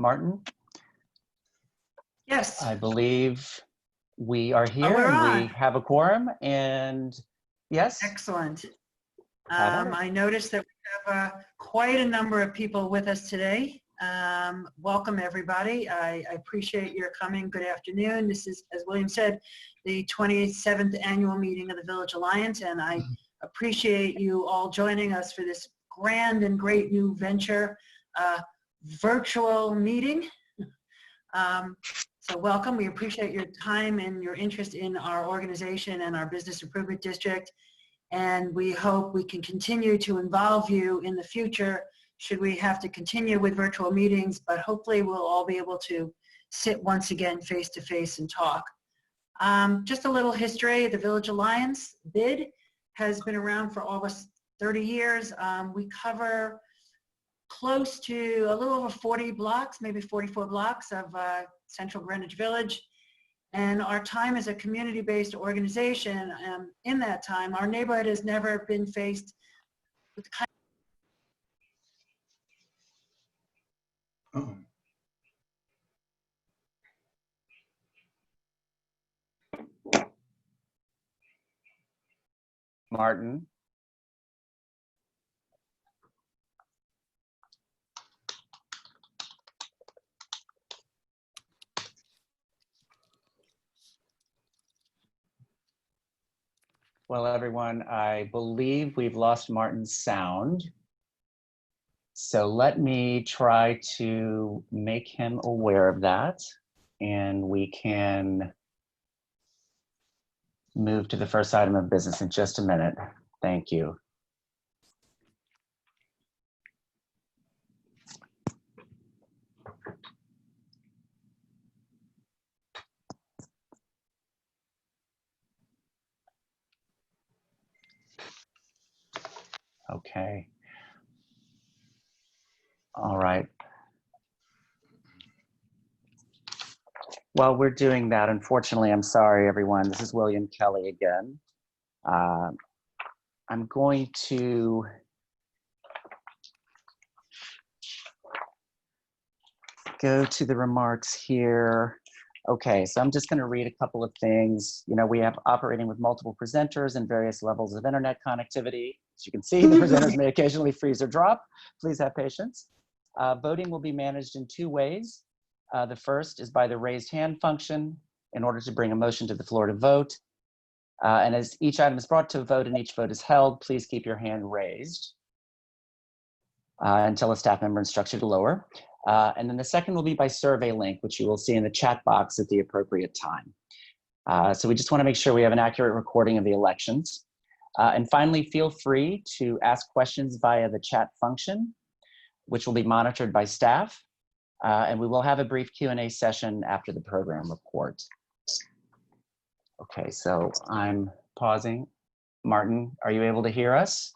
Martin? Yes. I believe we are here we're and on. we have a quorum, and yes. Excellent. I noticed that we have quite a number of people with us today. Welcome everybody. I appreciate your coming. Good afternoon. This is, as William said, the 27th annual meeting of the Village Alliance, and I appreciate you all joining us for this grand and great new venture, virtual meeting. So welcome. We appreciate your time and your interest in our organization and our business improvement district. And we hope we can continue to involve you in the future should we have to continue with virtual meetings, but hopefully we'll all be able to sit once again face to face and talk. Just a little history. The Village Alliance, BID, has been around for almost 30 years. We cover close to a little over 40 blocks, maybe 44 blocks of Central Greenwich Village. And our time as a community-based organization, in that time, our neighborhood has never been faced with the kind Martin? Well, everyone, I believe we've lost Martin's sound. So let me try to make him aware of that, and we can move to the first item of business in just a minute. Thank you. Okay. All right. While we're doing that, unfortunately, I'm sorry, everyone. This is William Kelly again. I'm going to go to the remarks here. Okay, so I'm just going to read a couple of things. You know, we have operating with multiple presenters and various levels of internet connectivity. As you can see, the presenters may occasionally freeze or drop. Please have patience. Voting will be managed in two ways. The first is by the raised hand function in order to bring a motion to the floor to vote. And as each item is brought to a vote and each vote is held, please keep your hand raised until a staff member instructs you to lower. And then the second will be by survey link, which you will see in the chat box at the appropriate time. So we just want to make sure we have an accurate recording of the elections. And finally, feel free to ask questions via the chat function, which will be monitored by staff. And we will have a brief Q&A session after the program report. Okay, so I'm pausing. Martin, are you able to hear us?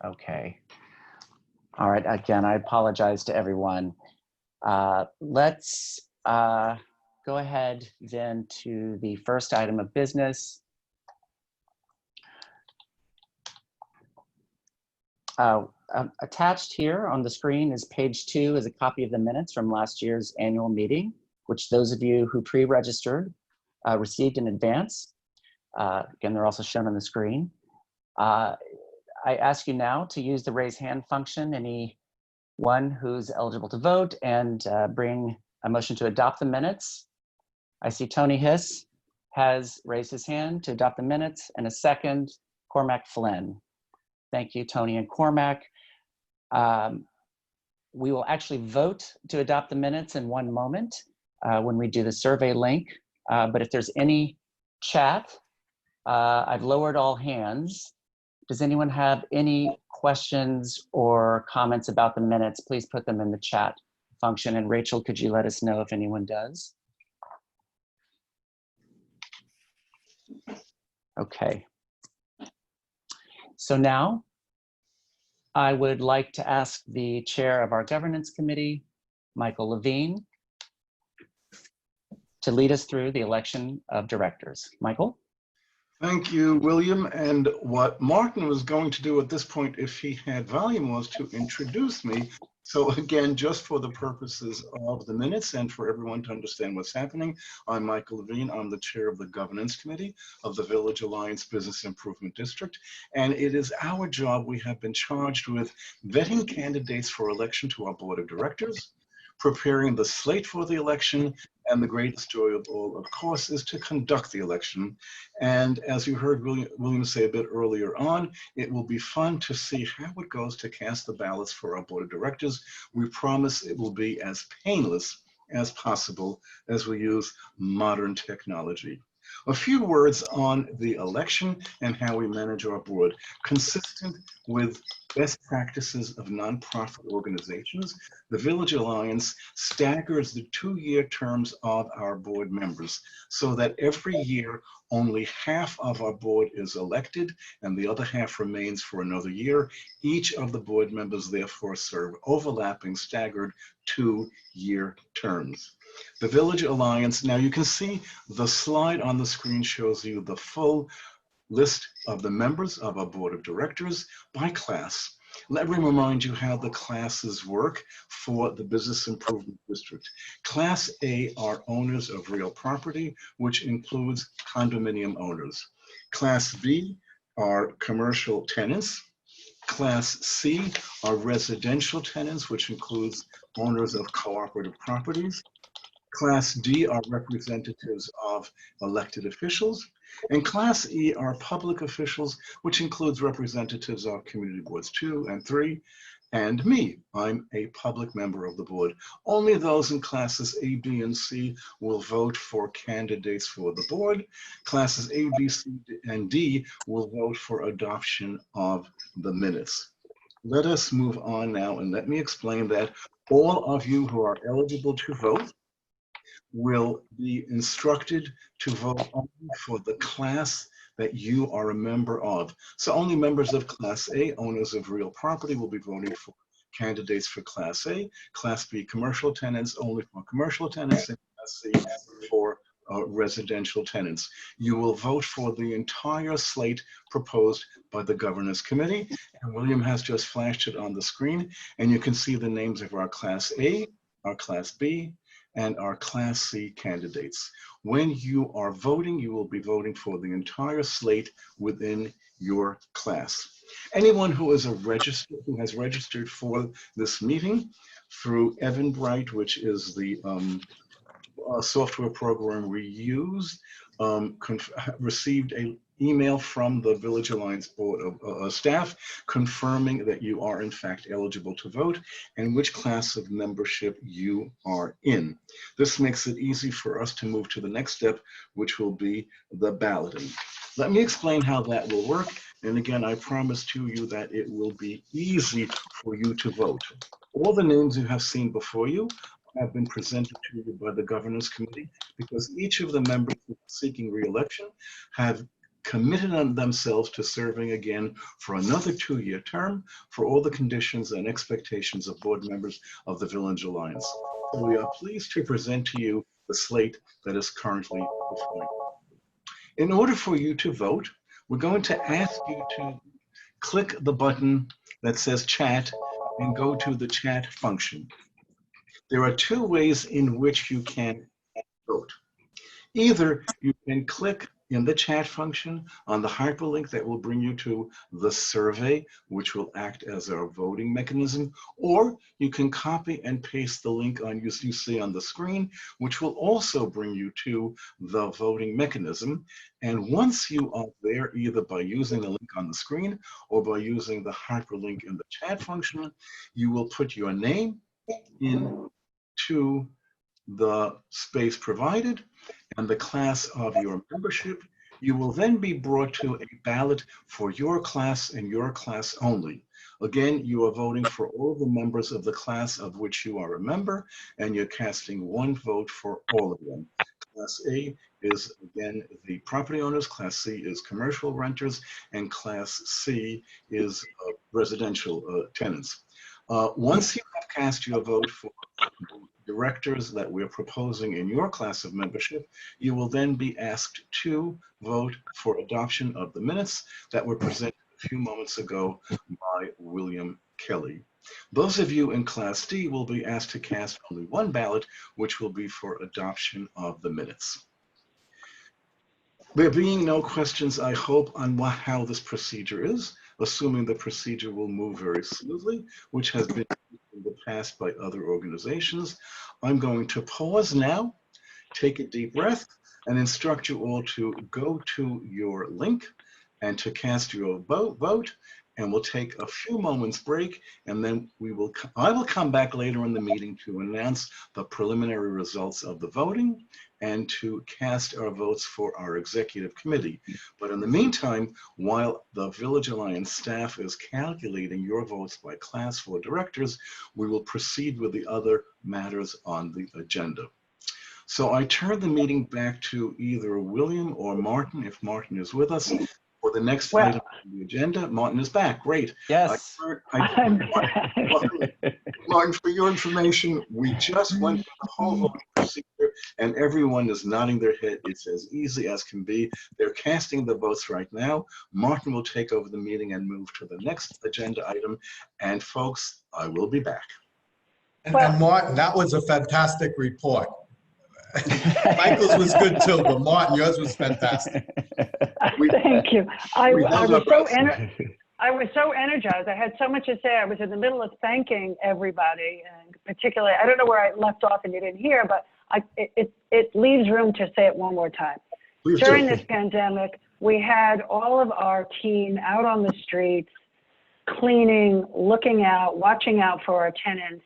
Okay. All right, again, I apologize to everyone. Let's go ahead then to the first item of business. Attached here on the screen is page 2 is a copy of the minutes from last year's annual meeting, which those of you who pre-registered received in advance. Again, they're also shown on the screen. I ask you now to use the raise hand function, anyone who's eligible to vote, and bring a motion to adopt the minutes. I see Tony Hiss has raised his hand to adopt the minutes, and a second, Cormac Flynn. Thank you, Tony and Cormac. We will actually vote to adopt the minutes in one moment when we do the survey link. But if there's any chat, I've lowered all hands. Does anyone have any questions or comments about the minutes? Please put them in the chat function. And Rachel, could you let us know if anyone does? Okay. So now I would like to ask the chair of our governance committee, Michael Levine, to lead us through the election of directors. Michael? Thank you, William. And what Martin was going to do at this point, if he had volume, was to introduce me. So again, just for the purposes of the minutes and for everyone to understand what's happening, I'm Michael Levine. I'm the chair of the governance committee of the Village Alliance Business Improvement District. And it is our job, we have been charged with vetting candidates for election to our board of directors, preparing the slate for the election, and the greatest joy of all, of course, is to conduct the election. And as you heard William say a bit earlier on, it will be fun to see how it goes to cast the ballots for our board of directors. We promise it will be as painless as possible as we use modern technology. A few words on the election and how we manage our board. Consistent with best practices of nonprofit organizations, the Village Alliance staggers the 2-year terms of our board members so that every year only half of our board is elected and the other half remains for another year. Each of the board members therefore serve overlapping, staggered 2-year terms. The Village Alliance, now you can see the slide on the screen shows you the full list of the members of our board of directors by class. Let me remind you how the classes work for the Business Improvement District. Class A are owners of real property, which includes condominium owners. Class B are commercial tenants. Class C are residential tenants, which includes owners of cooperative properties. Class D are representatives of elected officials, and Class E are public officials, which includes representatives of community boards 2 and 3, and me. I'm a public member of the board. Only those in classes A, B, and C will vote for candidates for the board. Classes A, B, C, and D will vote for adoption of the minutes. Let us move on now, and let me explain that all of you who are eligible to vote will be instructed to vote only for the class that you are a member of. So only members of Class A, owners of real property, will be voting for candidates for Class A. Class B, commercial tenants, only for commercial tenants, and Class C for residential tenants. You will vote for the entire slate proposed by the Governance Committee. And William has just flashed it on the screen, and you can see the names of our Class A, our Class B, and our Class C candidates. When you are voting, you will be voting for the entire slate within your class. Anyone who has registered for this meeting through Eventbrite, which is the software program we use, received an email from the Village Alliance Board of staff confirming that you are in fact eligible to vote and which class of membership you are in. This makes it easy for us to move to the next step, which will be the balloting. Let me explain how that will work. And again, I promise to you that it will be easy for you to vote. All the names you have seen before you have been presented to you by the Governance Committee because each of the members seeking re-election have committed on themselves to serving again for another 2-year term for all the conditions and expectations of board members of the Village Alliance. So we are pleased to present to you the slate that is currently before you. In order for you to vote, we're going to ask you to click the button that says chat and go to the chat function. There are 2 ways in which you can vote. Either you can click in the chat function on the hyperlink that will bring you to the survey, which will act as our voting mechanism, or you can copy and paste the link you see on the screen, which will also bring you to the voting mechanism. And once you are there, either by using the link on the screen or by using the hyperlink in the chat function, you will put your name into the space provided and the class of your membership. You will then be brought to a ballot for your class and your class only. Again, you are voting for all the members of the class of which you are a member, and you're casting 1 vote for all of them. Class A is, again, the property owners, Class C is commercial renters, and Class C is residential tenants. Once you have cast your vote for directors that we're proposing in your class of membership, you will then be asked to vote for adoption of the minutes that were presented a few moments ago by William Kelly. Those of you in Class D will be asked to cast only one ballot, which will be for adoption of the minutes. There being no questions, I hope, on how this procedure is, assuming the procedure will move very smoothly, which has been in the past by other organizations, I'm going to pause now, take a deep breath, and instruct you all to go to your link and to cast your vote, and we'll take a few moments break, and then I will come back later in the meeting to announce the preliminary results of the voting and to cast our votes for our executive committee. But in the meantime, while the Village Alliance staff is calculating your votes by class for directors, we will proceed with the other matters on the agenda. So I turn the meeting back to either William or Martin, if Martin is with us, for the next item on the agenda. Martin is back. Great. Yes. Martin, for your information, we just went through the whole voting procedure and everyone is nodding their head. It's as easy as can be. They're casting the votes right now. Martin will take over the meeting and move to the next agenda item. And folks, I will be back. And Martin, that was a fantastic report. Michael's was good too, but Martin, yours was fantastic. Thank you. I was so energized. I had so much to say. I was in the middle of thanking everybody, and particularly, I don't know where I left off and you didn't hear, but it leaves room to say it one more time. During this pandemic, we had all of our team out on the streets, cleaning, looking out, watching out for our tenants,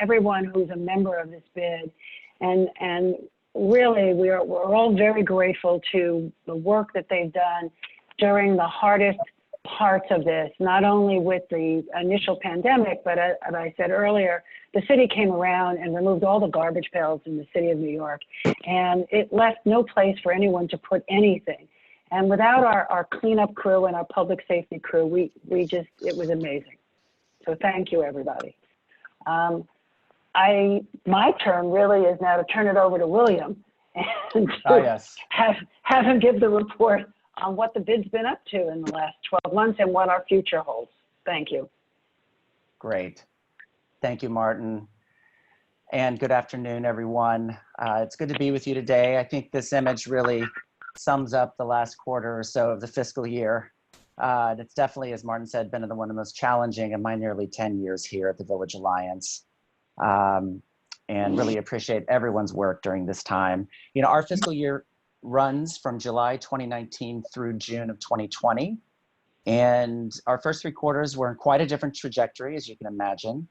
everyone who's a member of this bid. And really, we're all very grateful to the work that they've done during the hardest parts of this, not only with the initial pandemic, but as I said earlier, the city came around and removed all the garbage pails in the city of New York, and it left no place for anyone to put anything. And without our cleanup crew and our public safety crew, it was amazing. So thank you, everybody. My turn really is now to turn it over to William and to have him give the report on what the bid's been up to in the last 12 months and what our future holds. Thank you. Great. Thank you, Martin. And good afternoon, everyone. It's good to be with you today. I think this image really sums up the last quarter or so of the fiscal year. It's definitely, as Martin said, been one of the most challenging in my nearly 10 years here at the Village Alliance. And really appreciate everyone's work during this time. You know, our fiscal year runs from July 2019 through June of 2020. And our first 3 quarters were in quite a different trajectory, as you can imagine.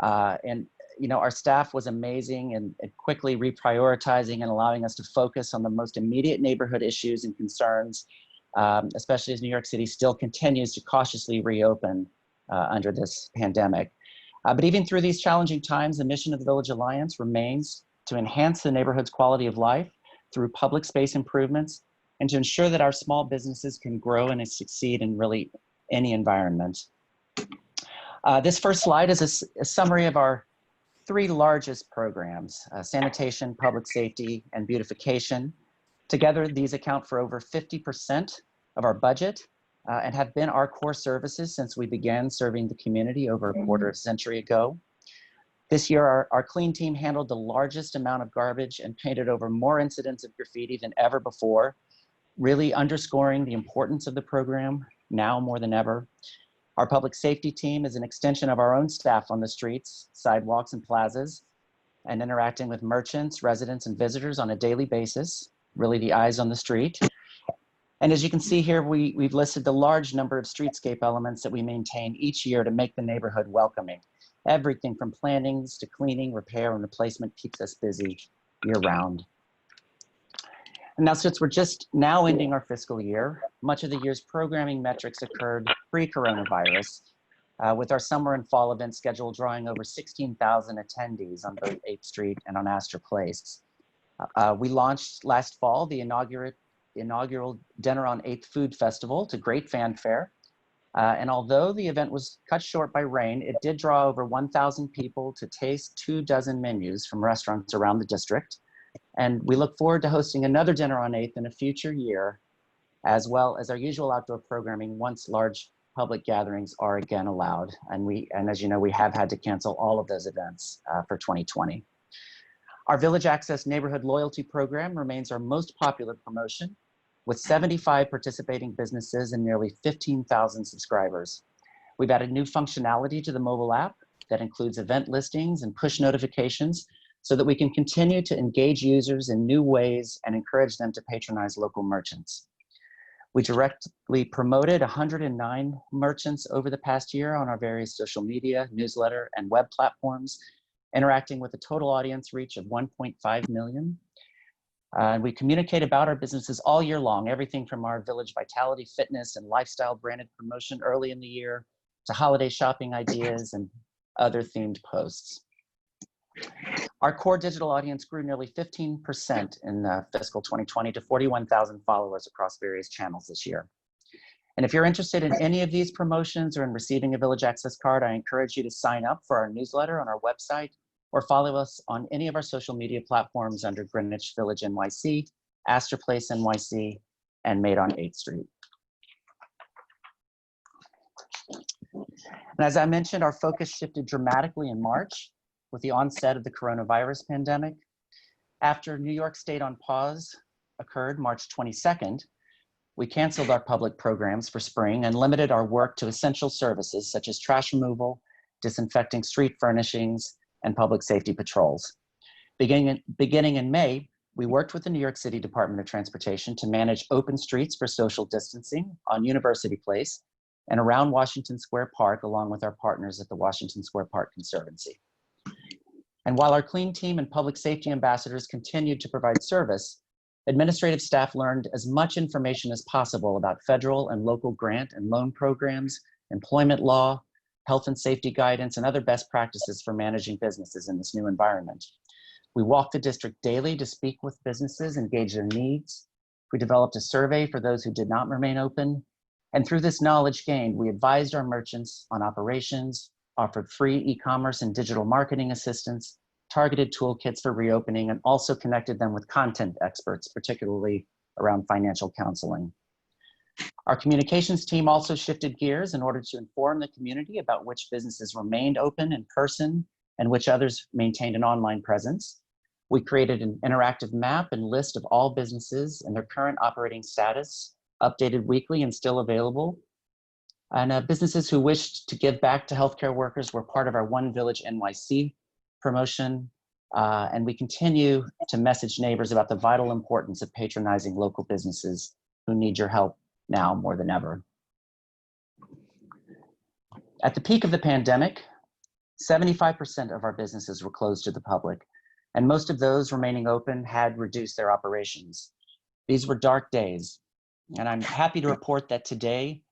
And, you know, our staff was amazing and quickly reprioritizing and allowing us to focus on the most immediate neighborhood issues and concerns, especially as New York City still continues to cautiously reopen under this pandemic. But even through these challenging times, the mission of the Village Alliance remains to enhance the neighborhood's quality of life through public space improvements and to ensure that our small businesses can grow and succeed in really any environment. This first slide is a summary of our 3 largest programs, sanitation, public safety, and beautification. Together, these account for over 50% of our budget and have been our core services since we began serving the community over a quarter of a century ago. This year, our clean team handled the largest amount of garbage and painted over more incidents of graffiti than ever before, really underscoring the importance of the program now more than ever. Our public safety team is an extension of our own staff on the streets, sidewalks, and plazas, and interacting with merchants, residents, and visitors on a daily basis, really the eyes on the street. And as you can see here, we've listed the large number of streetscape elements that we maintain each year to make the neighborhood welcoming. Everything from plantings to cleaning, repair, and replacement keeps us busy year-round. And now, since we're just now ending our fiscal year, much of the year's programming metrics occurred pre-coronavirus, with our summer and fall events scheduled drawing over 16,000 attendees on both 8th Street and on Astor Place. We launched last fall the inaugural Dinner on 8th Food Festival to great fanfare. And although the event was cut short by rain, it did draw over 1,000 people to taste 24 menus from restaurants around the district. And we look forward to hosting another dinner on 8th in a future year, as well as our usual outdoor programming once large public gatherings are again allowed. And as you know, we have had to cancel all of those events for 2020. Our Village Access Neighborhood Loyalty Program remains our most popular promotion, with 75 participating businesses and nearly 15,000 subscribers. We've added new functionality to the mobile app that includes event listings and push notifications so that we can continue to engage users in new ways and encourage them to patronize local merchants. We directly promoted 109 merchants over the past year on our various social media, newsletter, and web platforms, interacting with a total audience reach of 1.5 million. We communicate about our businesses all year long, everything from our Village Vitality, Fitness, and Lifestyle branded promotion early in the year to holiday shopping ideas and other themed posts. Our core digital audience grew nearly 15% in fiscal 2020 to 41,000 followers across various channels this year. And if you're interested in any of these promotions or in receiving a Village Access card, I encourage you to sign up for our newsletter on our website or follow us on any of our social media platforms under Greenwich Village NYC, Astor Place NYC, and Made on 8th Street. And as I mentioned, our focus shifted dramatically in March with the onset of the coronavirus pandemic. After New York State on pause occurred March 22nd, we canceled our public programs for spring and limited our work to essential services such as trash removal, disinfecting street furnishings, and public safety patrols. Beginning in May, we worked with the New York City Department of Transportation to manage open streets for social distancing on University Place and around Washington Square Park, along with our partners at the Washington Square Park Conservancy. And while our clean team and public safety ambassadors continued to provide service, administrative staff learned as much information as possible about federal and local grant and loan programs, employment law, health and safety guidance, and other best practices for managing businesses in this new environment. We walked the district daily to speak with businesses and gauge their needs. We developed a survey for those who did not remain open. And through this knowledge gained, we advised our merchants on operations, offered free e-commerce and digital marketing assistance, targeted toolkits for reopening, and also connected them with content experts, particularly around financial counseling. Our communications team also shifted gears in order to inform the community about which businesses remained open in person and which others maintained an online presence. We created an interactive map and list of all businesses and their current operating status, updated weekly and still available. And businesses who wished to give back to healthcare workers were part of our One Village NYC promotion. And we continue to message neighbors about the vital importance of patronizing local businesses who need your help now more than ever. At the peak of the pandemic, 75% of our businesses were closed to the public, and most of those remaining open had reduced their operations. These were dark days, and I'm happy to report that today,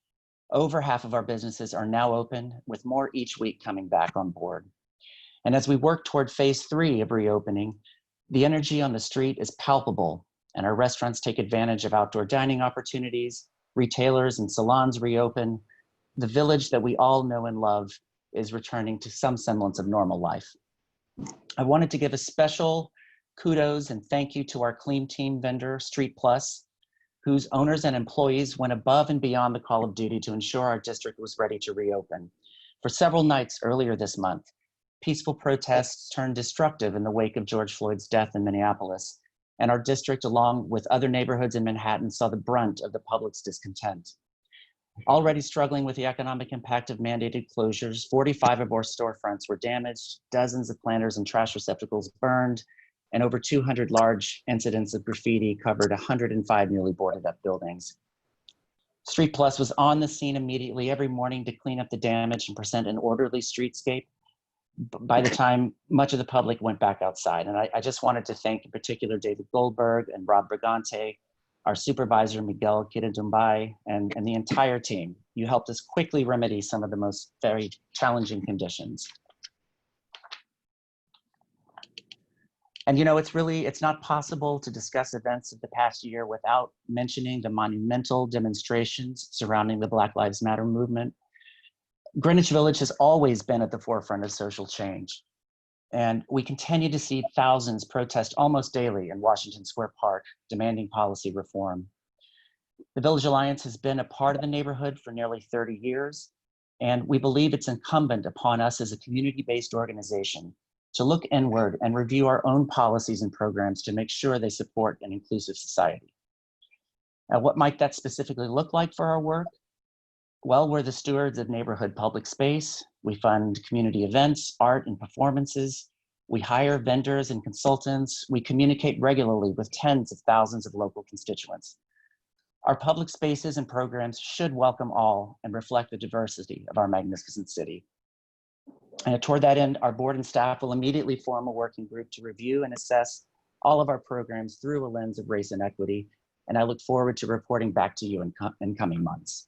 over half of our businesses are now open, with more each week coming back on board. And as we work toward phase 3 of reopening, the energy on the street is palpable, and our restaurants take advantage of outdoor dining opportunities, retailers and salons reopen. The village that we all know and love is returning to some semblance of normal life. I wanted to give a special kudos and thank you to our clean team vendor, Street Plus, whose owners and employees went above and beyond the call of duty to ensure our district was ready to reopen. For several nights earlier this month, peaceful protests turned destructive in the wake of George Floyd's death in Minneapolis, and our district, along with other neighborhoods in Manhattan, saw the brunt of the public's discontent. Already struggling with the economic impact of mandated closures, 45 of our storefronts were damaged, dozens of planters and trash receptacles burned, and over 200 large incidents of graffiti covered 105 newly boarded up buildings. Street Plus was on the scene immediately every morning to clean up the damage and present an orderly streetscape by the time much of the public went back outside. And I just wanted to thank in particular David Goldberg and Rob Brigante, our supervisor Miguel Kidadumbai, and the entire team. You helped us quickly remedy some of the most very challenging conditions. And you know, it's not possible to discuss events of the past year without mentioning the monumental demonstrations surrounding the Black Lives Matter movement. Greenwich Village has always been at the forefront of social change. And we continue to see thousands protest almost daily in Washington Square Park, demanding policy reform. The Village Alliance has been a part of the neighborhood for nearly 30 years, and we believe it's incumbent upon us as a community-based organization to look inward and review our own policies and programs to make sure they support an inclusive society. Now, what might that specifically look like for our work? Well, we're the stewards of neighborhood public space. We fund community events, art, and performances. We hire vendors and consultants. We communicate regularly with tens of thousands of local constituents. Our public spaces and programs should welcome all and reflect the diversity of our magnificent city. And toward that end, our board and staff will immediately form a working group to review and assess all of our programs through a lens of race and equity. And I look forward to reporting back to you in coming months.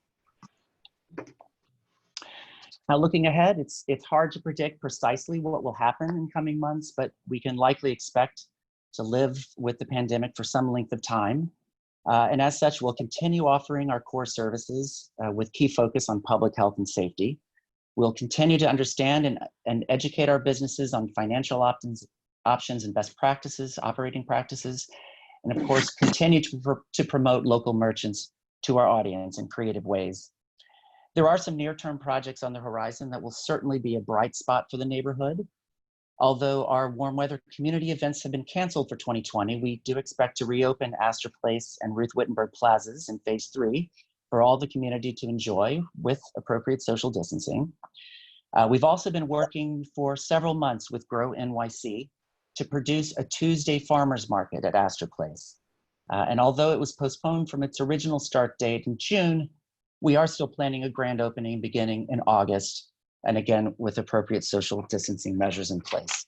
Now, looking ahead, it's hard to predict precisely what will happen in coming months, but we can likely expect to live with the pandemic for some length of time. And as such, we'll continue offering our core services with key focus on public health and safety. We'll continue to understand and educate our businesses on financial options and best practices, operating practices, and of course, continue to promote local merchants to our audience in creative ways. There are some near-term projects on the horizon that will certainly be a bright spot for the neighborhood. Although our warm weather community events have been canceled for 2020, we do expect to reopen Astor Place and Ruth Wittenberg plazas in phase 3 for all the community to enjoy with appropriate social distancing. We've also been working for several months with Grow NYC to produce a Tuesday farmers market at Astor Place. And although it was postponed from its original start date in June, we are still planning a grand opening beginning in August, and again, with appropriate social distancing measures in place.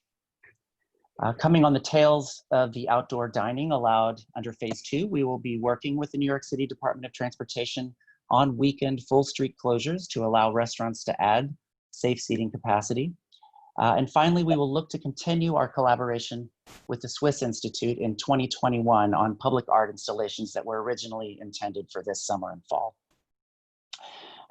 Coming on the tails of the outdoor dining allowed under phase 2, we will be working with the New York City Department of Transportation on weekend full street closures to allow restaurants to add safe seating capacity. And finally, we will look to continue our collaboration with the Swiss Institute in 2021 on public art installations that were originally intended for this summer and fall.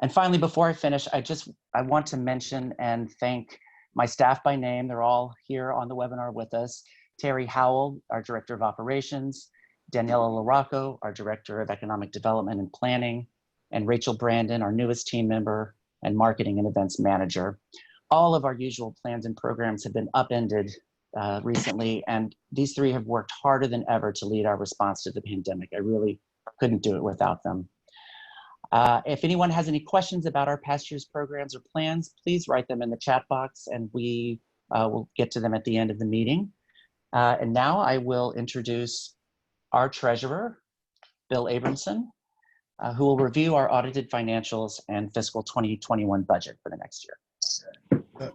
And finally, before I finish, I want to mention and thank my staff by name. They're all here on the webinar with us. Terry Howell, our Director of Operations, Daniela LaRocco, our Director of Economic Development and Planning, and Rachel Brandon, our newest team member and Marketing and Events Manager. All of our usual plans and programs have been upended recently, and these three have worked harder than ever to lead our response to the pandemic. I really couldn't do it without them. If anyone has any questions about our past year's programs or plans, please write them in the chat box and we will get to them at the end of the meeting. And now I will introduce our treasurer, Bill Abramson, who will review our audited financials and fiscal 2021 budget for the next year.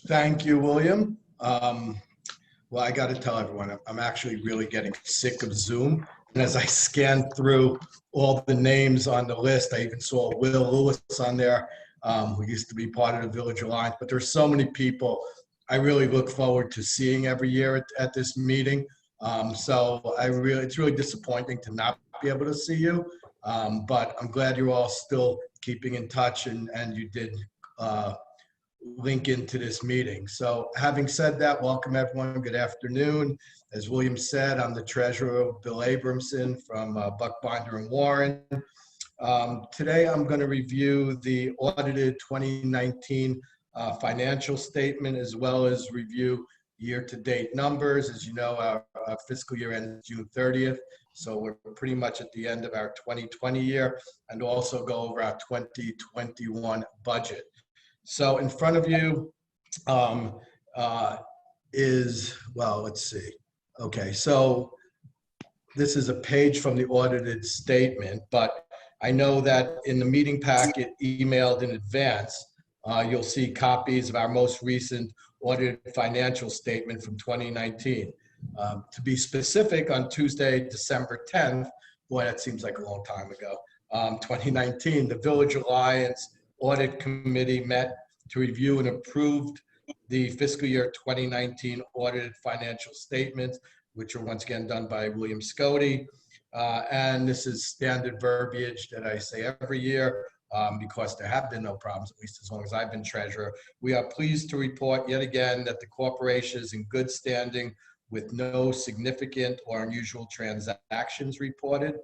Thank you, William. Well, I got to tell everyone, I'm actually really getting sick of Zoom. And as I scanned through all the names on the list, I even saw Will Lewis on there, who used to be part of the Village Alliance. But there's so many people I really look forward to seeing every year at this meeting. So it's really disappointing to not be able to see you. But I'm glad you're all still keeping in touch and you did link into this meeting. So having said that, welcome everyone. Good afternoon. As William said, I'm the treasurer, Bill Abramson from Buckbinder and Warren. Today I'm going to review the audited 2019 financial statement as well as review year-to-date numbers. As you know, our fiscal year ends June 30th, so we're pretty much at the end of our 2020 year, and also go over our 2021 budget. So in front of you well, let's see. Okay, so this is a page from the audited statement, but I know that in the meeting packet emailed in advance, you'll see copies of our most recent audited financial statement from 2019. To be specific, on Tuesday, December 10th, boy, that seems like a long time ago, 2019, the Village Alliance Audit Committee met to review and approved the fiscal year 2019 audited financial statements, which are once again done by William Scody. And this is standard verbiage that I say every year because there have been no problems, at least as long as I've been treasurer. We are pleased to report yet again that the corporation is in good standing with no significant or unusual transactions reported.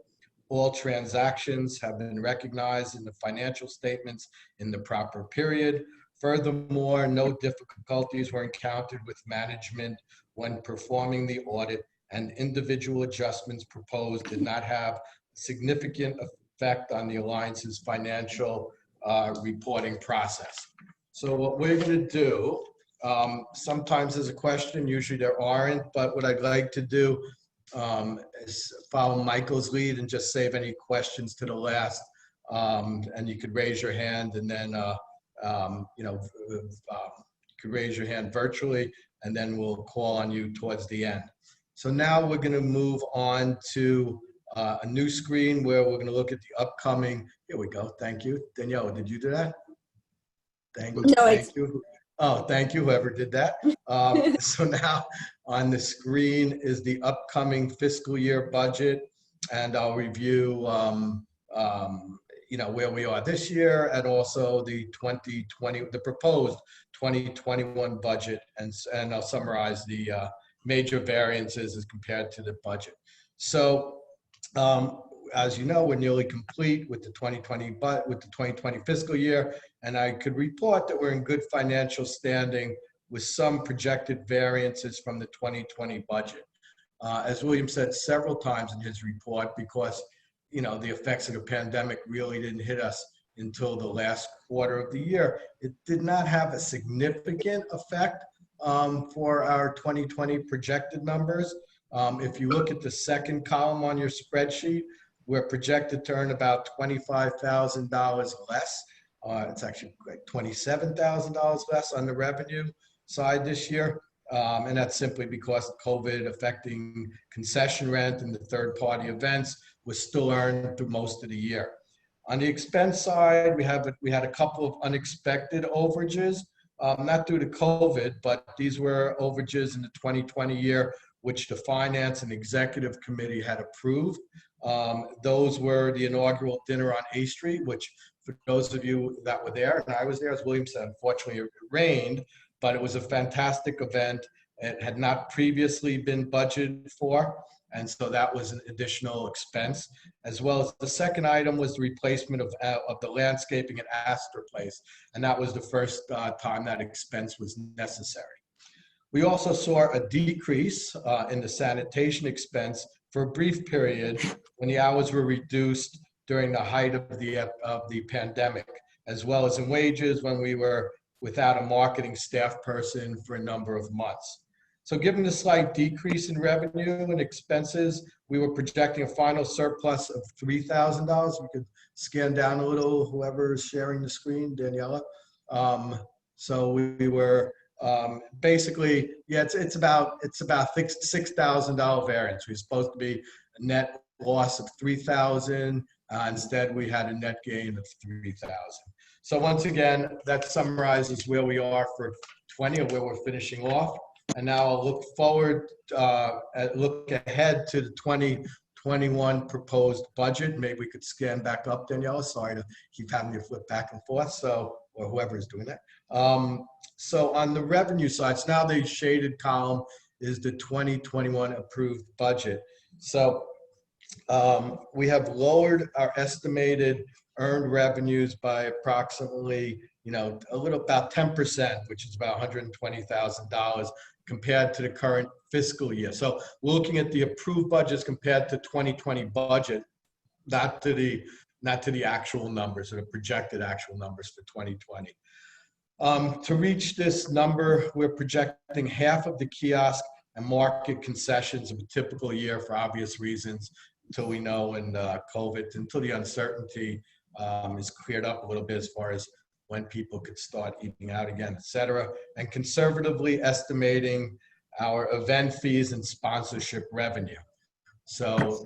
All transactions have been recognized in the financial statements in the proper period. Furthermore, no difficulties were encountered with management when performing the audit, and individual adjustments proposed did not have significant effect on the Alliance's financial reporting process. So what we're going to do, sometimes there's a question, usually there aren't, but what I'd like to do is follow Michael's lead and just save any questions to the last. And you could raise your hand, and then you could raise your hand virtually, and then we'll call on you towards the end. So now we're going to move on to a new screen where we're going to look at the upcoming. Here we go. Thank you. Daniela, did you do that? Thank you. Oh, thank you, whoever did that. So now on the screen is the upcoming fiscal year budget, and I'll review where we are this year, and also the proposed 2021 budget, and I'll summarize the major variances as compared to the budget. So as you know, we're nearly complete with the 2020 fiscal year, and I could report that we're in good financial standing with some projected variances from the 2020 budget. As William said several times in his report, because the effects of the pandemic really didn't hit us until the last quarter of the year, it did not have a significant effect for our 2020 projected numbers. If you look at the second column on your spreadsheet, we're projected to earn about $25,000 less. It's actually like $27,000 less on the revenue side this year. And that's simply because COVID affecting concession rent and the third-party events was still earned through most of the year. On the expense side, we had a couple of unexpected overages, not due to COVID, but these were overages in the 2020 year, which the Finance and Executive Committee had approved. Those were the inaugural dinner on A Street, which for those of you that were there, and I was there, as William said, unfortunately it rained, but it was a fantastic event. It had not previously been budgeted for, and so that was an additional expense. As well as the second item was the replacement of the landscaping at Astor Place, and that was the first time that expense was necessary. We also saw a decrease in the sanitation expense for a brief period when the hours were reduced during the height of the pandemic, as well as in wages when we were without a marketing staff person for a number of months. So given the slight decrease in revenue and expenses, we were projecting a final surplus of $3,000. We could scan down a little, whoever is sharing the screen, Daniela. So we were basically, yeah, it's about $6,000 variance. We're supposed to be a net loss of $3,000. Instead, we had a net gain of $3,000. So once again, that summarizes where we are for 20, or where we're finishing off. And now I'll look forward, look ahead to the 2021 proposed budget. Maybe we could scan back up, Daniela. Sorry to keep having you flip back and forth. So, or whoever is doing that. So on the revenue side, so now the shaded column is the 2021 approved budget. So we have lowered our estimated earned revenues by approximately, about 10%, which is about $120,000 compared to the current fiscal year. So we're looking at the approved budgets compared to 2020 budget, not to the actual numbers, or the projected actual numbers for 2020. To reach this number, we're projecting half of the kiosk and market concessions of a typical year for obvious reasons, until we know, and until the uncertainty is cleared up a little bit as far as when people could start eating out again, et cetera, and conservatively estimating our event fees and sponsorship revenue. So,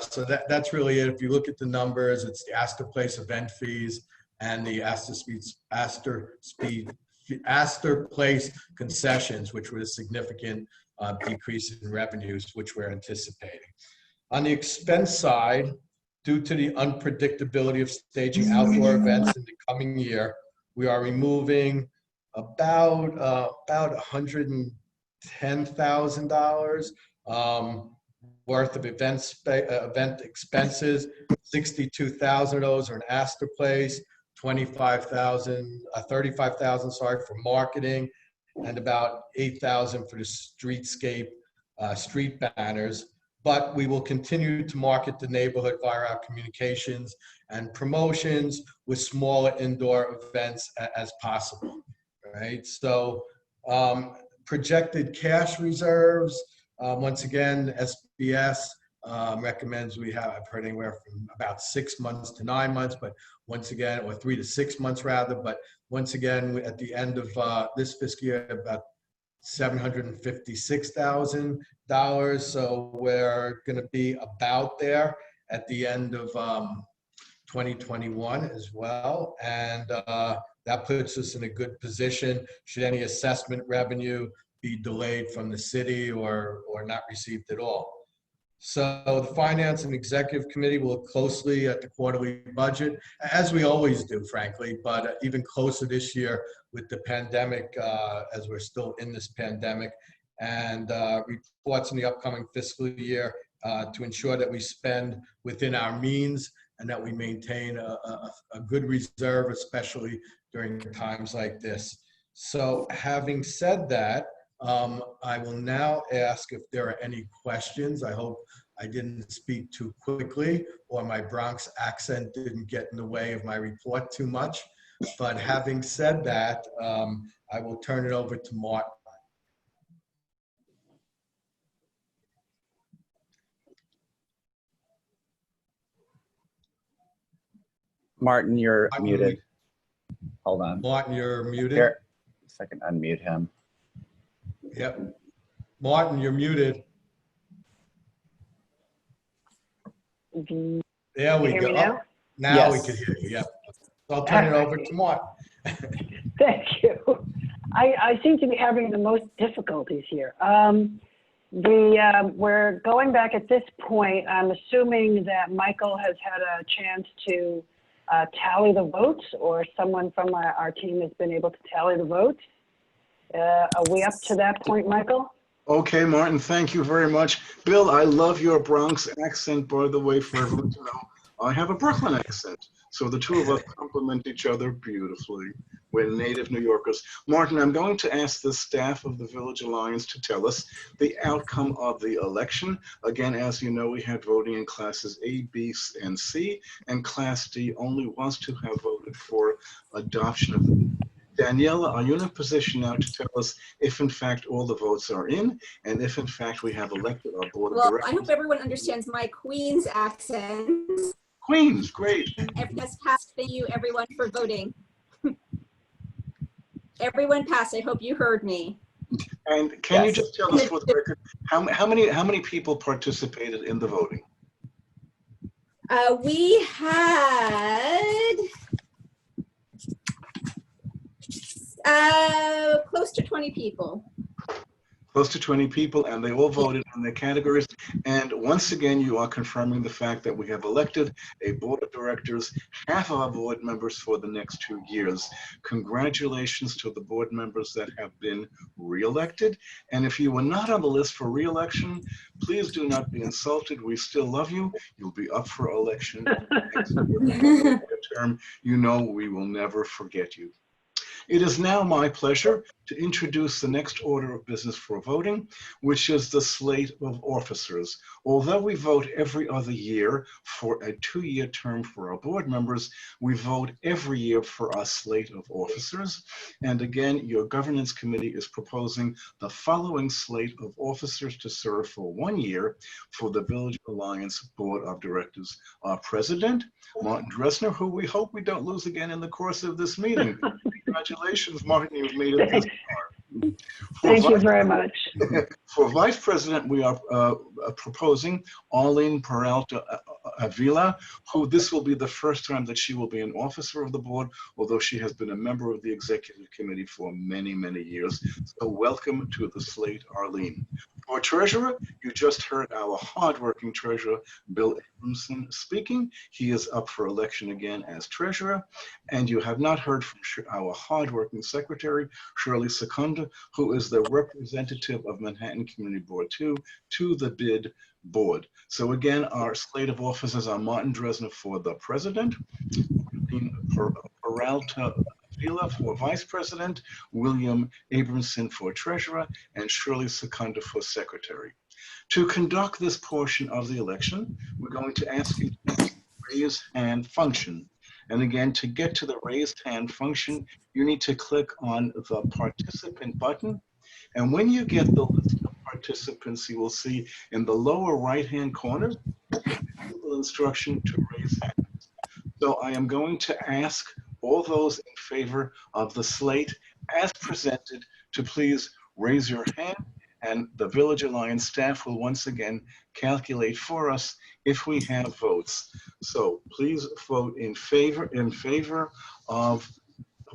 so that's really it. If you look at the numbers, it's the Astor Place event fees and the Astor Speed Astor Place concessions, which was a significant decrease in revenues, which we're anticipating. On the expense side, due to the unpredictability of staging outdoor events in the coming year, we are removing about $110,000 worth of event expenses. 62,000 of those are in Astor Place, 35,000, sorry, for marketing, and about 8,000 for the streetscape street banners. But we will continue to market the neighborhood via our communications and promotions with smaller indoor events as possible, right? So projected cash reserves, once again, SBS recommends we have, I've heard anywhere from about 6 months to 9 months, but once again, or 3 to 6 months rather, but once again, at the end of this fiscal year, about $756,000. So we're going to be about there at the end of 2021 as well. And that puts us in a good position should any assessment revenue be delayed from the city or not received at all. So the Finance and Executive Committee will look closely at the quarterly budget, as we always do, frankly, but even closer this year with the pandemic, as we're still in this pandemic, and reports in the upcoming fiscal year to ensure that we spend within our means and that we maintain a good reserve, especially during times like this. So having said that, I will now ask if there are any questions. I hope I didn't speak too quickly or my Bronx accent didn't get in the way of my report too much. But having said that, I will turn it over to Martin. Martin, you're muted. Hold on. Martin, you're muted. Here, if I can unmute him. Yep. Martin, you're muted. There we go. Now? Now Yes. we can hear you. Yep. So I'll turn it over to Martin. Thank you. I seem to be having the most difficulties here. We're going back at this point. I'm assuming that Michael has had a chance to tally the votes, or someone from our team has been able to tally the votes. Are we up to that point, Michael? Okay, Martin, thank you very much. Bill, I love your Bronx accent, by the way, for everyone to know. I have a Brooklyn accent, so the two of us complement each other beautifully. We're native New Yorkers. Martin, I'm going to ask the staff of the Village Alliance to tell us the outcome of the election. Again, as you know, we had voting in classes A, B, and C, and Class D only was to have voted for adoption of the. Daniela, are you in a position now to tell us if, in fact, all the votes are in, and if, in fact, we have elected our board of directors? Well, I hope everyone understands my Queen's accent. Queens, great. Yes, passed. Thank you, everyone, for voting. Everyone passed. I hope you heard me. And can Yes. you just tell us for the record, how many people participated in the voting? We had close to 20 people. Close to 20 people, and they all voted in their categories. And once again, you are confirming the fact that we have elected a board of directors, half of our board members for the next 2 years. Congratulations to the board members that have been re-elected. And if you were not on the list for re-election, please do not be insulted. We still love you. You'll be up for election next term. You know we will never forget you. It is now my pleasure to introduce the next order of business for voting, which is the slate of officers. Although we vote every other year for a 2-year term for our board members, we vote every year for our slate of officers. And again, your governance committee is proposing the following slate of officers to serve for 1 year for the Village Alliance Board of Directors. Our president, Martin Dressner, who we hope we don't lose again in the course of this meeting. Congratulations, Martin, you've made it this far. Thank you very much. For vice president, we are proposing Arlene Peralta Avila, who this will be the first time that she will be an officer of the board, although she has been a member of the executive committee for many, many years. So welcome to the slate, Arlene. For treasurer, you just heard our hardworking treasurer, Bill Abramson, speaking. He is up for election again as treasurer. And you have not heard from our hardworking secretary, Shirley Secunda, who is the representative of Manhattan Community Board 2 to the bid board. So again, our slate of officers are Martin Dresner for the president, Peralta Avila for vice president, William Abramson for treasurer, and Shirley Secunda for secretary. To conduct this portion of the election, we're going to ask you to raise hand function. And again, to get to the raised hand function, you need to click on the participant button. And when you get the list of participants, you will see in the lower right-hand corner, the instruction to raise hands. So I am going to ask all those in favor of the slate as presented to please raise your hand, and the Village Alliance staff will once again calculate for us if we have votes. So please vote in favor of,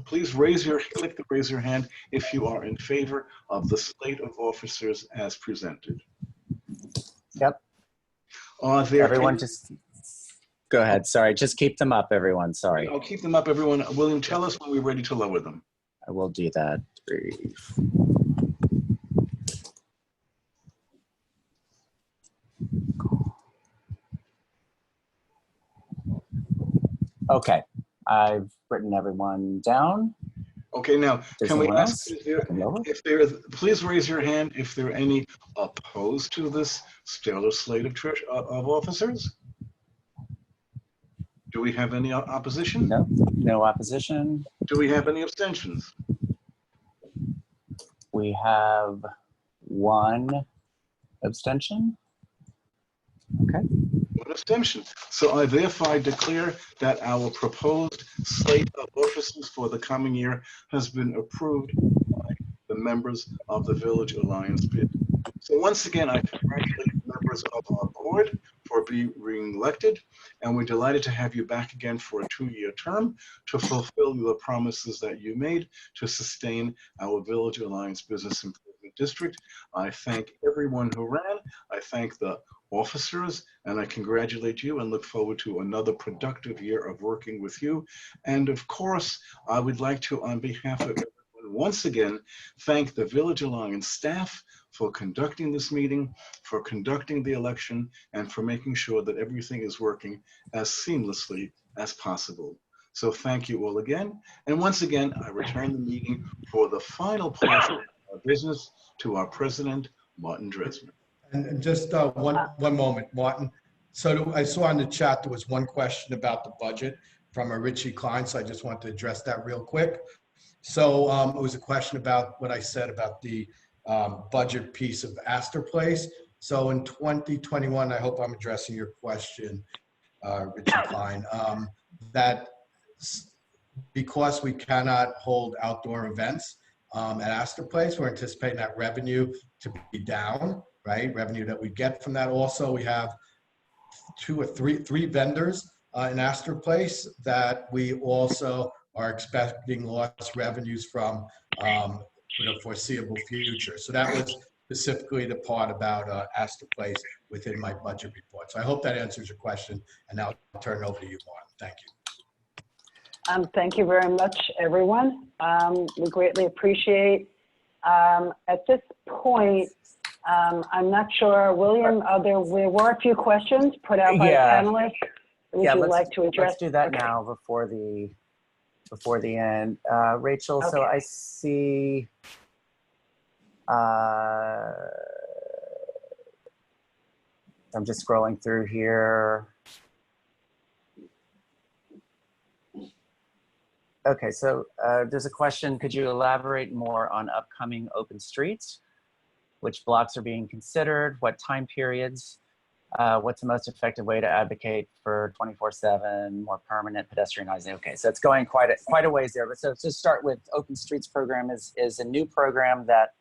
please click the raise your hand if you are in favor of the slate of officers as presented. Yep. Everyone just go ahead. Sorry, just keep them up, everyone. Sorry. I'll keep them up, everyone. William, tell us when we're ready to lower them. I will do that. 3, 4. Okay, I've written everyone down. Okay, now, There's can we someone ask else? if there is, please raise your hand if there are any opposed to this stellar slate of officers? Do we have any opposition? No, no opposition. Do we have any abstentions? We have 1 abstention. Okay. 1 abstention. So I therefore declare that our proposed slate of officers for the coming year has been approved by the members of the Village Alliance bid. So once again, I congratulate members of our board for being elected, and we're delighted to have you back again for a 2-year term to fulfill the promises that you made to sustain our Village Alliance Business Improvement District. I thank everyone who ran. I thank the officers, and I congratulate you and look forward to another productive year of working with you. And of course, I would like to, on behalf of everyone, once again, thank the Village Alliance staff for conducting this meeting, for conducting the election, and for making sure that everything is working as seamlessly as possible. So thank you all again. And once again, I return the meeting for the final portion of our business to our president, Martin Dresner. And just one moment, Martin. So I saw in the chat there was one question about the budget from a Richie Klein, so I just want to address that real quick. So it was a question about what I said about the budget piece of Astor Place. So in 2021, I hope I'm addressing your question, Richie Klein, that because we cannot hold outdoor events at Astor Place, we're anticipating that revenue to be down. Right, revenue that we get from that. Also, we have 2 or 3 vendors in Astor Place that we also are expecting lost revenues from for the foreseeable future. So that was specifically the part about Astor Place within my budget report. So I hope that answers your question. And now I'll turn it over to you, Martin. Thank you. Thank you very much, everyone. We greatly appreciate. At this point, I'm not sure, William, there were a few questions put out by the panelists. Would you like to address? Let's do that now before the end. Rachel, so I see I'm just scrolling through here. Okay, so there's a question, could you elaborate more on upcoming open streets? Which blocks are being considered, what time periods, what's the most effective way to advocate for 24/7, more permanent pedestrianizing? Okay, so it's going quite a ways there. But so to start with, Open Streets program is a new program that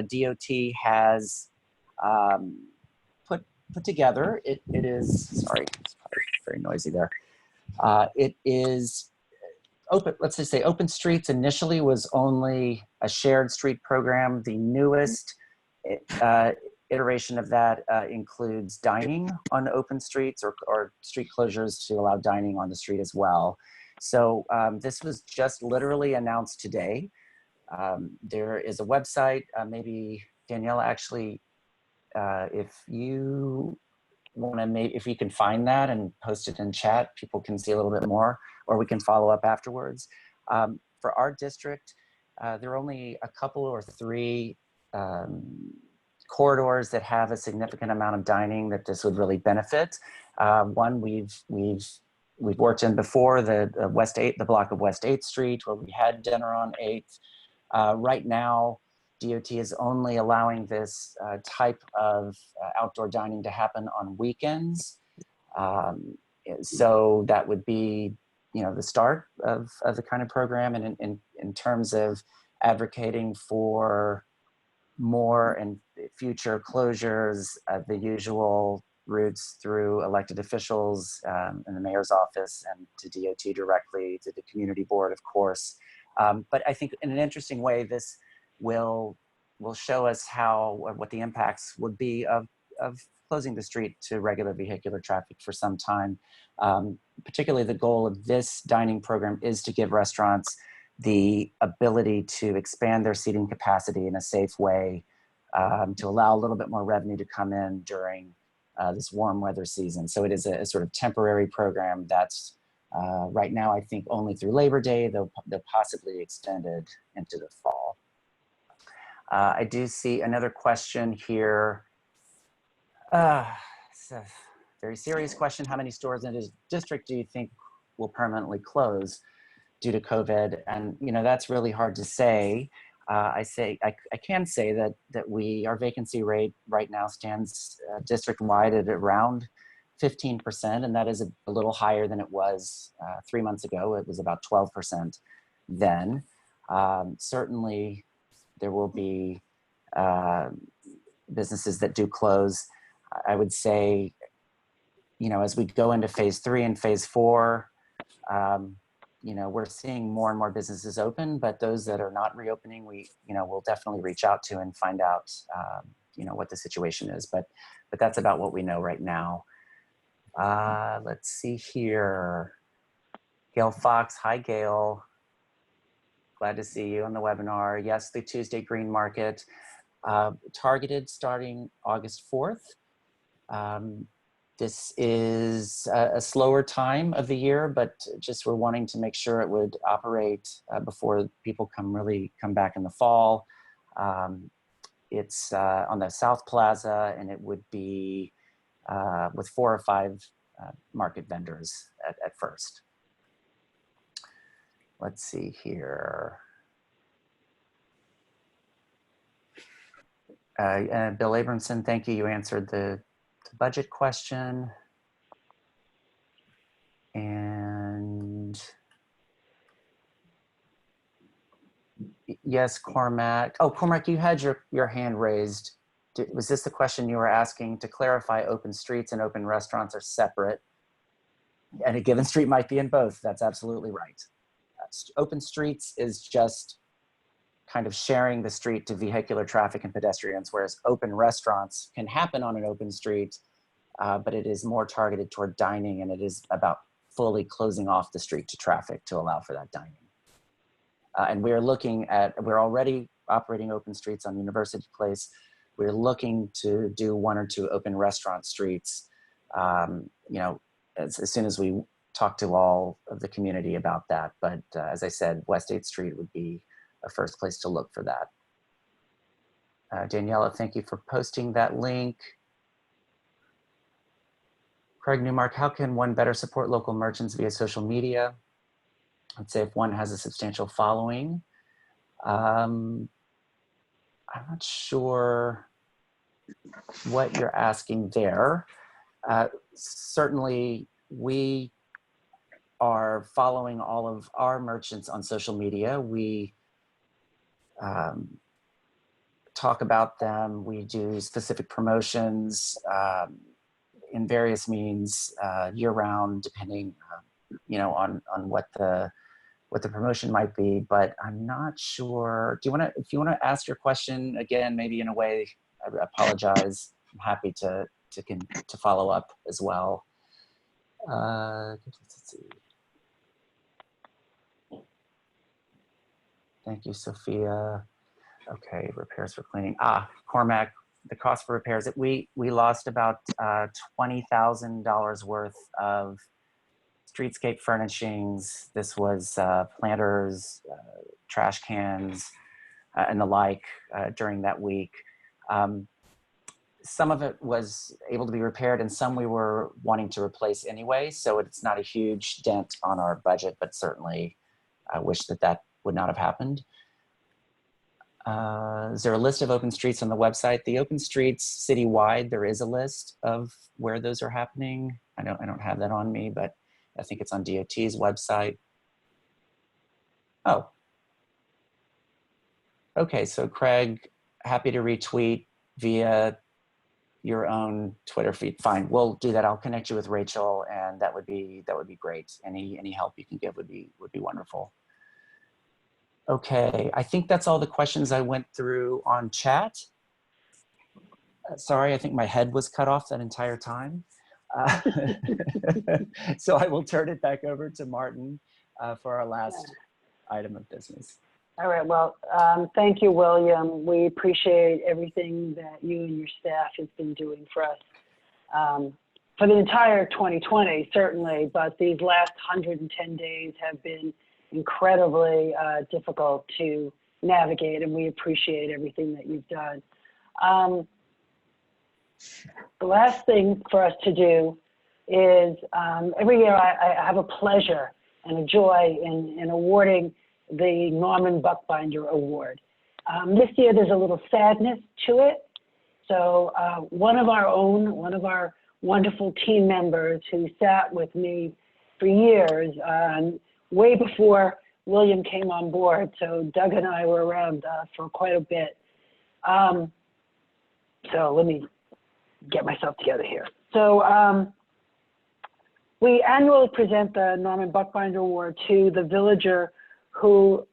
DOT has put together. It is, sorry, very noisy there. It is open, let's just say Open Streets initially was only a shared street program. The newest iteration of that includes dining on open streets or street closures to allow dining on the street as well. So this was just literally announced today. There is a website, maybe Daniela, actually, if you want to if you can find that and post it in chat, people can see a little bit more, or we can follow up afterwards. For our district, there are only a couple or three corridors that have a significant amount of dining that this would really benefit. One we've worked in before, the West 8th, the block of West 8th Street, where we had dinner on 8th. Right now, DOT is only allowing this type of outdoor dining to happen on weekends. So that would be, the start of the kind of program. And in terms of advocating for more and future closures, the usual routes through elected officials in the mayor's office and to DOT directly, to the community board, of course. But I think in an interesting way, this will show us what the impacts would be of closing the street to regular vehicular traffic for some time. Particularly the goal of this dining program is to give restaurants the ability to expand their seating capacity in a safe way, to allow a little bit more revenue to come in during this warm weather season. So it is a sort of temporary program that's right now, I think, only through Labor Day, though possibly extended into the fall. I do see another question here. It's a very serious question. How many stores in this district do you think will permanently close due to COVID? And that's really hard to say. I can say that our vacancy rate right now stands district-wide at around 15%, and that is a little higher than it was 3 months ago. It was about 12% then. Certainly, there will be businesses that do close. I would say, as we go into phase 3 and phase 4, we're seeing more and more businesses open, but those that are not reopening, we'll definitely reach out to and find out, what the situation is. But that's about what we know right now. Let's see here. Gail Fox, hi Gail. Glad to see you on the webinar. Yes, the Tuesday Green Market, targeted starting August 4th. This is a slower time of the year, but just we're wanting to make sure it would operate before people come back in the fall. It's on the South Plaza, and it would be with 4 or 5 market vendors at first. Let's see here. Bill Abramson, thank you. You answered the budget question. And yes, Cormac. Oh, Cormac, you had your hand raised. Was this the question you were asking? To clarify, open streets and open restaurants are separate, and a given street might be in both. That's absolutely right. Open streets is just kind of sharing the street to vehicular traffic and pedestrians, whereas open restaurants can happen on an open street, but it is more targeted toward dining, and it is about fully closing off the street to traffic to allow for that dining. And we're already operating open streets on University Place. We're looking to do 1 or 2 open restaurant streets, as soon as we talk to all of the community about that. But as I said, West 8th Street would be a first place to look for that. Daniela, thank you for posting that link. Craig Newmark, how can one better support local merchants via social media? Let's say if one has a substantial following. I'm not sure what you're asking there. Certainly, we are following all of our merchants on social media. We talk about them. We do specific promotions. in various means year round, depending, on what the promotion might be. But I'm not sure. If you want to ask your question again, maybe in a way, I apologize. I'm happy to follow up as well. Let's see. Thank you, Sophia. Okay, repairs for cleaning. Cormac, the cost for repairs. We lost about $20,000 worth of streetscape furnishings. This was planters, trash cans, and the like during that week. Some of it was able to be repaired and some we were wanting to replace anyway. So it's not a huge dent on our budget, but certainly I wish that would not have happened. Is there a list of open streets on the website? The open streets citywide, there is a list of where those are happening. I don't have that on me, but I think it's on DOT's website. Oh. Okay, so Craig, happy to retweet via your own Twitter feed. Fine, we'll do that. I'll connect you with Rachel, and that would be great. Any help you can give would be wonderful. Okay, I think that's all the questions I went through on chat. Sorry, I think my head was cut off that entire time. So I will turn it back over to Martin for our last item of business. All right, well, thank you, William. We appreciate everything that you and your staff has been doing for us for the entire 2020, certainly, but these last 110 days have been incredibly difficult to navigate, and we appreciate everything that you've done. The last thing for us to do is every year I have a pleasure and a joy in awarding the Norman Buckbinder Award. This year there's a little sadness to it. So one of our wonderful team members who sat with me for years, way before William came on board, so Doug and I were around for quite a bit. So let me get myself together here. So we annually present the Norman Buckbinder Award to the villager who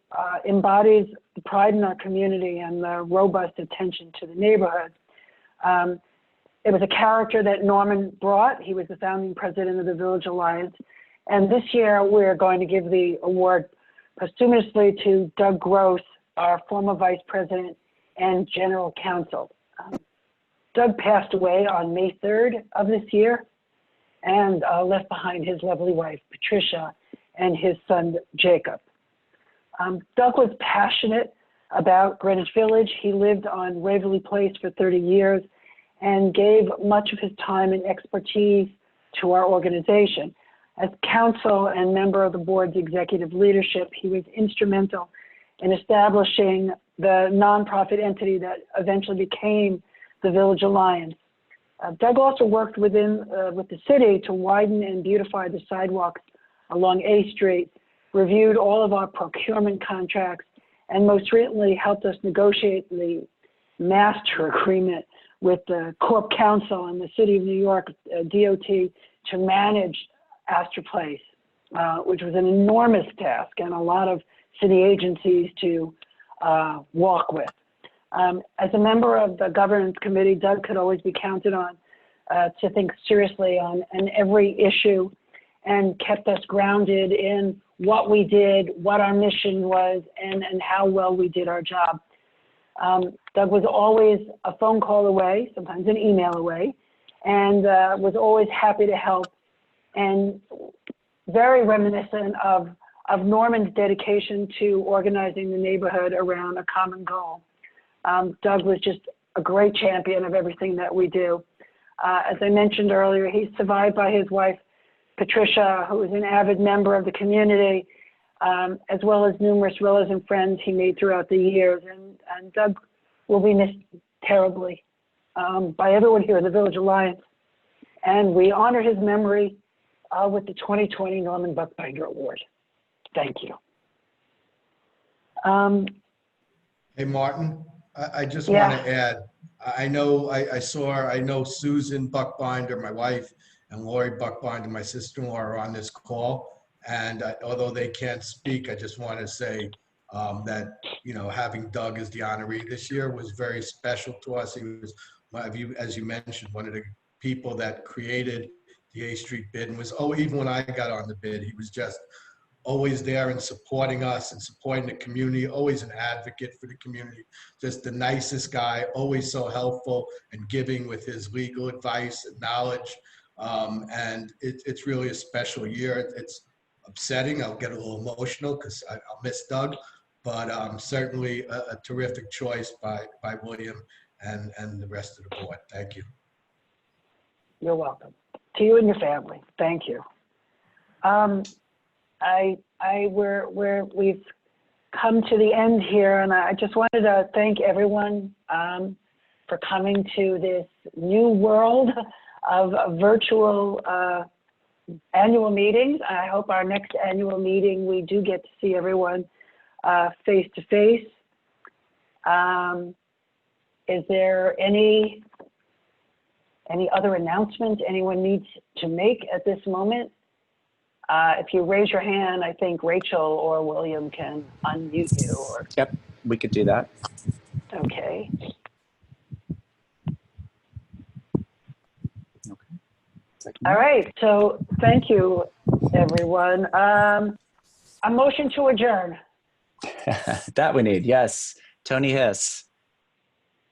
embodies the pride in our community and the robust attention to the neighborhood. It was a character that Norman brought. He was the founding president of the Village Alliance. And this year, we're going to give the award posthumously to Doug Gross, our former vice president and general counsel. Doug passed away on May 3rd of this year and left behind his lovely wife, Patricia, and his son, Jacob. Doug was passionate about Greenwich Village. He lived on Waverly Place for 30 years and gave much of his time and expertise to our organization. As counsel and member of the board's executive leadership, he was instrumental in establishing the nonprofit entity that eventually became the Village Alliance. Doug also worked with the city to widen and beautify the sidewalks along A Street, reviewed all of our procurement contracts, and most recently helped us negotiate the master agreement with the Corp Council and the City of New York, DOT, to manage Astor Place, which was an enormous task and a lot of city agencies to walk with. As a member of the governance committee, Doug could always be counted on to think seriously on every issue and kept us grounded in what we did, what our mission was, and how well we did our job. Doug was always a phone call away, sometimes an email away, and was always happy to help, and very reminiscent of Norman's dedication to organizing the neighborhood around a common goal. Doug was just a great champion of everything that we do. As I mentioned earlier, he's survived by his wife, Patricia, who is an avid member of the community, as well as numerous relatives and friends he made throughout the years. And Doug will be missed terribly by everyone here at the Village Alliance. And we honor his memory with the 2020 Norman Buckbinder Award. Thank you. Hey, Martin, I just want to add, I know I know Susan Buckbinder, my wife, and Lori Buckbinder, my sister-in-law, are on this call. And although they can't speak, I just want to say that, you know, having Doug as the honoree this year was very special to us. He was, as you mentioned, one of the people that created the A Street bid and was, oh, even when I got on the bid, he was just always there and supporting us and supporting the community, always an advocate for the community, just the nicest guy, always so helpful and giving with his legal advice and knowledge. And it's really a special year. It's upsetting. I'll get a little emotional because I'll miss Doug, but certainly a terrific choice by William and the rest of the board. Thank you. You're welcome. To you and your family. Thank you. We've come to the end here, and I just wanted to thank everyone for coming to this new world of virtual annual meetings. I hope our next annual meeting, we do get to see everyone face to face. Is there any other announcements anyone needs to make at this moment? If you raise your hand, I think Rachel or William can unmute you. Or... Yep, we could do that. Okay. All right, so thank you, everyone. A motion to adjourn. That we need, yes. Tony Hiss.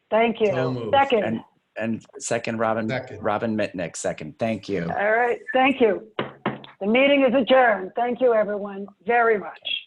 Thank you. So moved. Second. And second, Robin Mitnick, second. Thank you. All right, thank you. The meeting is adjourned. Thank you, everyone, very much.